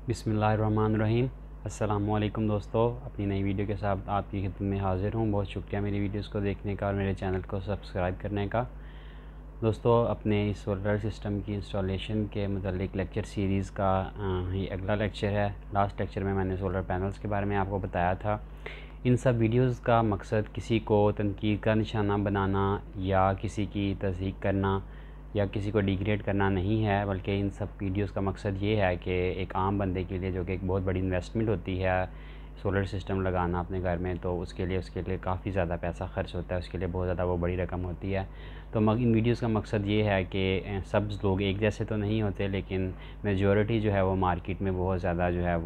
बिस्मिल्लाहिर्रहमानिर्रहीम। अस्सलामुअलैकुम दोस्तों, अपनी नई वीडियो के साथ आपकी खिदमत में हाज़िर हूँ। बहुत शुक्रिया मेरी वीडियोस को देखने का और मेरे चैनल को सब्सक्राइब करने का। दोस्तों, अपने इस सोलर सिस्टम की इंस्टॉलेशन के मतलब लेक्चर सीरीज़ का ये अगला लेक्चर है। लास्ट लेक्चर में मैंने सोलर पैनल्स के बारे में आपको बताया था। इन सब वीडियोस का मकसद किसी को तनकीद का निशाना बनाना या किसी की तस्दीक करना या किसी को डिग्रेड करना नहीं है, बल्कि इन सब वीडियोस का मकसद ये है कि एक आम बंदे के लिए, जो कि एक बहुत बड़ी इन्वेस्टमेंट होती है सोलर सिस्टम लगाना अपने घर में, तो उसके लिए काफ़ी ज़्यादा पैसा ख़र्च होता है, उसके लिए बहुत ज़्यादा वो बड़ी रकम होती है। तो इन वीडियोस का मकसद ये है कि सब लोग एक जैसे तो नहीं होते, लेकिन मेजॉरिटी जो है वो मार्केट में बहुत ज़्यादा जो है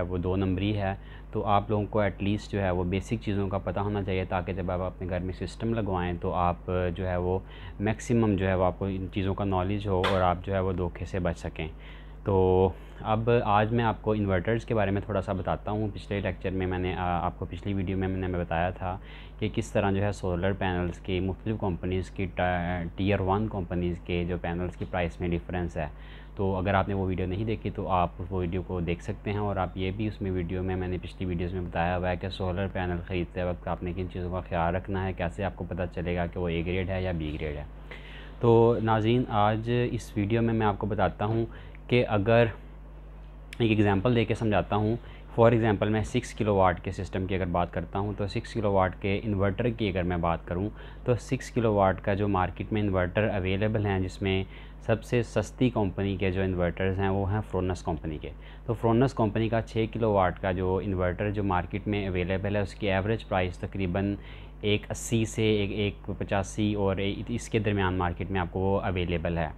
वो दो नंबरी है। तो आप लोगों को एटलीस्ट जो है वो बेसिक चीज़ों का पता होना चाहिए, ताकि जब आप अपने घर में सिस्टम लगवाएं तो आप जो है वो मैक्सिमम जो है वो आपको इन चीज़ों का नॉलेज हो और आप जो है वो धोखे से बच सकें। तो अब आज मैं आपको इन्वर्टर्स के बारे में थोड़ा सा बताता हूँ। पिछले लेक्चर में मैंने आपको पिछली वीडियो में मैंने बताया था कि किस तरह जो है सोलर पैनल्स की मुख्तलिफ़ कंपनीज़ की टियर 1 कंपनीज़ के जो पैनल्स की प्राइस में डिफरेंस है। तो अगर आपने वो वीडियो नहीं देखी तो आप वो वीडियो को देख सकते हैं। और आप ये भी उसमें वीडियो में मैंने पिछली वीडियोस में बताया हुआ है कि सोलर पैनल ख़रीदते वक्त आपने किन चीज़ों का ख्याल रखना है, कैसे आपको पता चलेगा कि वो ए ग्रेड है या बी ग्रेड है। तो नाज़रीन, आज इस वीडियो में मैं आपको बताता हूँ कि अगर एक एग्ज़ाम्पल दे के समझाता हूँ। फॉर एग्ज़ाम्पल मैं 6 किलोवाट के सिस्टम की अगर बात करता हूँ, तो 6 किलोवाट के इन्वर्टर की अगर मैं बात करूँ तो 6 किलोवाट का जो मार्केट में इन्वर्टर अवेलेबल हैं, जिसमें सबसे सस्ती कंपनी के जो इन्वर्टर्स हैं वो हैं फ्रोनस कंपनी के। तो फ्रोनस कंपनी का 6 किलोवाट का जो इन्वर्टर जो मार्केट में अवेलेबल है, उसकी एवरेज प्राइस तकरीबन 180 से 185 और इसके दरमियान मार्केट में आपको वो अवेलेबल है।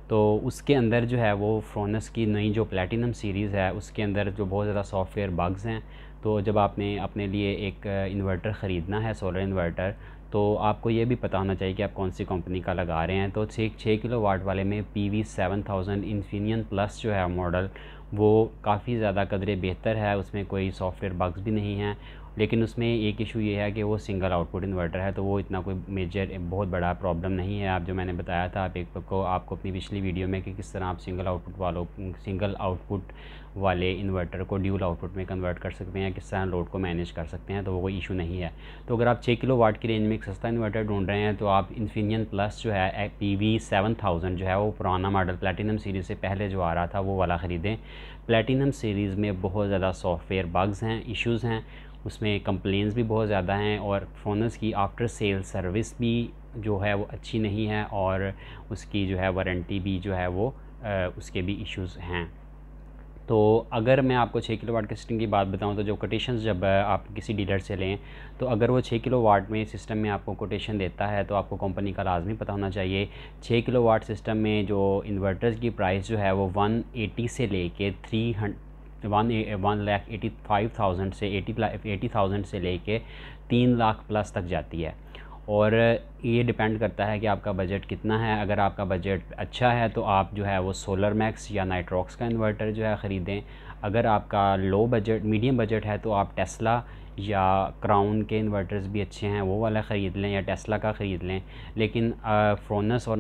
तो उसके अंदर जो है वो फ्रोनस की नई जो प्लैटिनम सीरीज़ है, उसके अंदर जो बहुत ज़्यादा सॉफ्टवेयर बग्स हैं। तो जब आपने अपने लिए एक इन्वर्टर ख़रीदना है, सोलर इन्वर्टर, तो आपको ये भी पता होना चाहिए कि आप कौन सी कंपनी का लगा रहे हैं। तो 6 किलोवाट वाले में PV7000 इन्फिनियन प्लस जो है मॉडल, वो काफ़ी ज़्यादा कदरे बेहतर है। उसमें कोई सॉफ्टवेयर बग्स भी नहीं हैं, लेकिन उसमें एक इशू ये है कि वो सिंगल आउटपुट इन्वर्टर है, तो वो इतना कोई मेजर बहुत बड़ा प्रॉब्लम नहीं है। आप जो मैंने बताया था आपको अपनी पिछली वीडियो में कि किस तरह आप सिंगल आउटपुट वाले इन्वर्टर को ड्यूल आउटपुट में कन्वर्ट कर सकते हैं, किस तरह लोड को मैनेज कर सकते हैं, तो वो कोई इशू नहीं है। तो अगर आप 6 किलोवाट की रेंज में एक सस्ता इन्वर्टर ढूंढ रहे हैं, तो आप इन्फिनियन प्लस जो है PV7000 जो है वो पुराना मॉडल प्लैटिनम सीरीज़ से पहले जो आ रहा था वो वाला ख़रीदें। प्लैटिनम सीरीज़ में बहुत ज़्यादा सॉफ्टवेयर बग्स हैं, इश्यूज़ हैं, उसमें कंप्लेंट्स भी बहुत ज़्यादा हैं, और फ्रोनस की आफ्टर सेल सर्विस भी जो है वो अच्छी नहीं है, और उसकी जो है वारंटी भी जो है वो उसके भी इश्यूज़ हैं। तो अगर मैं आपको 6 किलोवाट के सिस्टम की बात बताऊं, तो जो कोटेशंस जब आप किसी डीलर से लें, तो अगर वो 6 किलोवाट में सिस्टम में आपको कोटेशन देता है, तो आपको कंपनी का लाजमी पता होना चाहिए। 6 किलोवाट सिस्टम में जो इन्वर्टर्स की प्राइस जो है वो 180 से लेके 1,85,000 से 80,000 से लेके 3 लाख प्लस तक जाती है। और ये डिपेंड करता है कि आपका बजट कितना है। अगर आपका बजट अच्छा है तो आप जो है वो सोलर मैक्स या नाइट्रॉक्स का इन्वर्टर जो है ख़रीदें। अगर आपका लो बजट मीडियम बजट है तो आप टेस्ला या क्राउन के इन्वर्टर्स भी अच्छे हैं, वो वाला ख़रीद लें, या टेस्ला का ख़रीद लें। लेकिन फ्रोनस और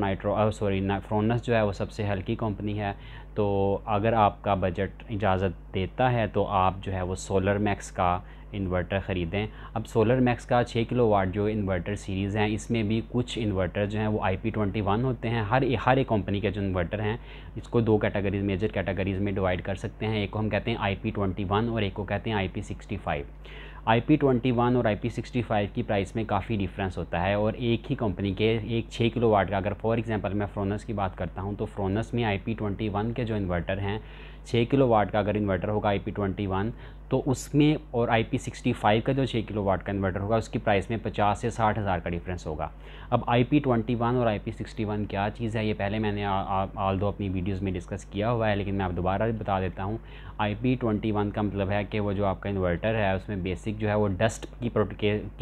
फ्रोनस जो है वो सबसे हल्की कंपनी है। तो अगर आपका बजट इजाज़त देता है तो आप जो है वो सोलर मैक्स का इन्वर्टर ख़रीदें। अब सोलर मैक्स का 6 किलोवाट जो इन्वर्टर सीरीज़ हैं, इसमें भी कुछ इन्वर्टर जो हैं वो IP21 होते हैं। हर एक कंपनी के जो इन्वर्टर हैं, इसको दो कैटेगरीज़, मेजर कैटेगरीज़ में डिवाइड कर सकते हैं। एक को हम कहते हैं IP21 और एक को कहते हैं IP65। IP21 और IP65 की प्राइस में काफ़ी डिफरेंस होता है, और एक ही कंपनी के एक 6 किलोवाट का, अगर फॉर एग्जांपल मैं फ्रोनस की बात करता हूं, तो फ्रोनस में IP21 के जो इन्वर्टर हैं, 6 किलोवाट का अगर इन्वर्टर होगा IP21, तो उसमें और IP65 का जो 6 किलोवाट का इन्वर्टर होगा, उसकी प्राइस में 50 से 60 हज़ार का डिफरेंस होगा। अब IP21 और IP61 क्या चीज़ है, ये पहले मैंने ऑल दो अपनी वीडियोज़ में डिस्कस किया हुआ है, लेकिन मैं अब दोबारा बता देता हूँ। IP21 का मतलब है कि वो जो आपका इन्वर्टर है उसमें बेसिक जो है वो डस्ट की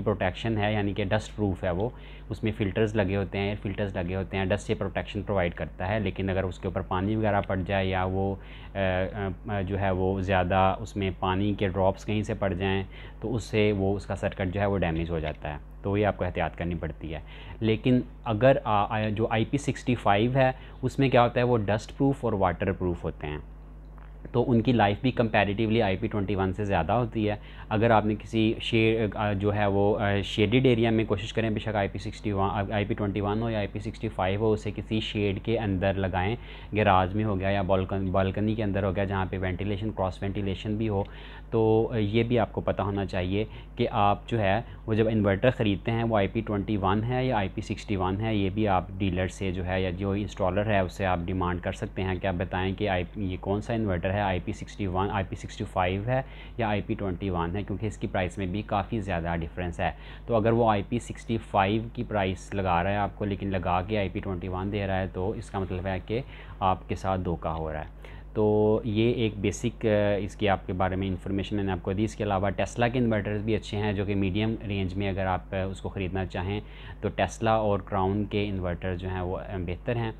प्रोटेक्शन है, यानी कि डस्ट प्रूफ है वो। उसमें फ़िल्टर्स लगे होते हैं, एयर फ़िल्टर्स लगे होते हैं, डस्ट से प्रोटेक्शन प्रोवाइड करता है। लेकिन अगर उसके ऊपर पानी वगैरह पड़ जाए, या वो जो है वो ज़्यादा उसमें पानी के ड्रॉप्स कहीं से पड़ जाएँ, तो उससे वो उसका सर्किट जो है वो डैमेज हो जाता है। तो ये आपको एहतियात करनी पड़ती है। लेकिन अगर जो IP65 है उसमें क्या होता है, वो डस्ट प्रूफ और वाटर प्रूफ होते हैं, तो उनकी लाइफ भी कंपैरेटिवली IP21 से ज़्यादा होती है। अगर आपने किसी जो है वो शेडेड एरिया में कोशिश करें, बेशक IP21 हो या IP65 हो, उसे किसी शेड के अंदर लगाएं, गैराज में हो गया या बालकनी के अंदर हो गया, जहाँ पे वेंटिलेशन, क्रॉस वेंटिलेशन भी हो। तो ये भी आपको पता होना चाहिए कि आप जो है वो जब इन्वर्टर ख़रीदते हैं वो IP21 है या IP61 है, ये भी आप डीलर से जो है या जो इंस्टॉलर है उससे आप डिमांड कर सकते हैं कि आप बताएं कि ये कौन सा इन्वर्टर है, IP61, IP65 है या IP21 है, क्योंकि इसकी प्राइस में भी काफ़ी ज़्यादा डिफरेंस है। तो अगर वो IP65 की प्राइस लगा रहा है आपको, लेकिन लगा के IP21 दे रहा है, तो इसका मतलब है कि आपके साथ धोखा हो रहा है। तो ये एक बेसिक इसकी आपके बारे में इंफॉर्मेशन मैंने आपको दी। इसके अलावा टेस्ला के इन्वर्टर्स भी अच्छे हैं, जो कि मीडियम रेंज में अगर आप उसको ख़रीदना चाहें तो टेस्ला और क्राउन के इन्वर्टर जो हैं वो बेहतर हैं।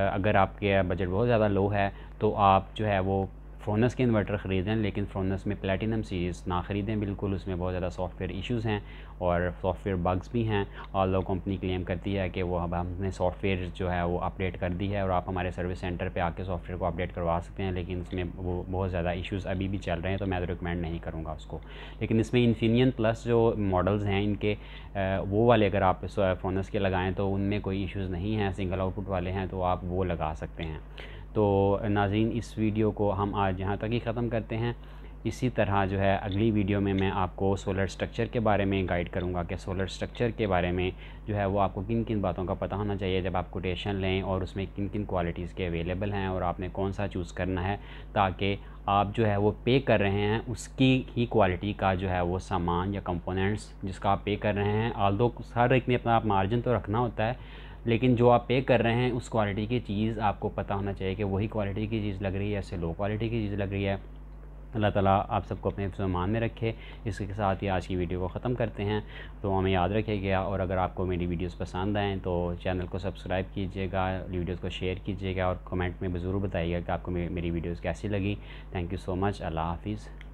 अगर आपके बजट बहुत ज़्यादा लो है तो आप जो है वो फ्रोनस के इन्वर्टर ख़रीदें, लेकिन फ्रोनस में प्लेटिनम सीरीज़ ना ख़रीदें बिल्कुल, उसमें बहुत ज़्यादा सॉफ्टवेयर इश्यूज़ हैं और सॉफ्टवेयर बग्स भी हैं। और लो कंपनी क्लेम करती है कि वो अब हमने सॉफ्टवेयर जो है वो अपडेट कर दी है और आप हमारे सर्विस सेंटर पे आके सॉफ्टवेयर को अपडेट करवा सकते हैं, लेकिन उसमें वो बहुत ज़्यादा इश्यूज़ अभी भी चल रहे हैं, तो मैं तो रिकमेंड नहीं करूँगा उसको। लेकिन इसमें इन्फिनियन प्लस जो मॉडल्स हैं इनके, वो वाले अगर आप फ्रोनस के लगाएँ तो उनमें कोई इश्यूज़ नहीं हैं, सिंगल आउटपुट वाले हैं, तो आप वो लगा सकते हैं। तो नाज़रीन, इस वीडियो को हम आज यहाँ तक ही ख़त्म करते हैं। इसी तरह जो है अगली वीडियो में मैं आपको सोलर स्ट्रक्चर के बारे में गाइड करूँगा कि सोलर स्ट्रक्चर के बारे में जो है वो आपको किन किन बातों का पता होना चाहिए जब आप कोटेशन लें, और उसमें किन किन क्वालिटीज़ के अवेलेबल हैं और आपने कौन सा चूज़ करना है, ताकि आप जो है वो पे कर रहे हैं उसकी ही क्वालिटी का जो है वो सामान या कंपोनेंट्स जिसका आप पे कर रहे हैं, आल्दो हर एक में अपना आप मार्जिन तो रखना होता है, लेकिन जो आप पे कर रहे हैं उस क्वालिटी की चीज़ आपको पता होना चाहिए कि वही क्वालिटी की चीज़ लग रही है, इससे लो क्वालिटी की चीज़ लग रही है। अल्लाह ताला आप सबको अपने ईमान में रखे। इसके साथ ही आज की वीडियो को ख़त्म करते हैं। तो हमें याद रखिएगा, और अगर आपको मेरी वीडियोस पसंद आएँ तो चैनल को सब्सक्राइब कीजिएगा, वीडियोस को शेयर कीजिएगा और कमेंट में ज़रूर बताइएगा कि आपको मेरी वीडियोस कैसी लगी। Thank you so much. अल्लाह हाफ़िज़।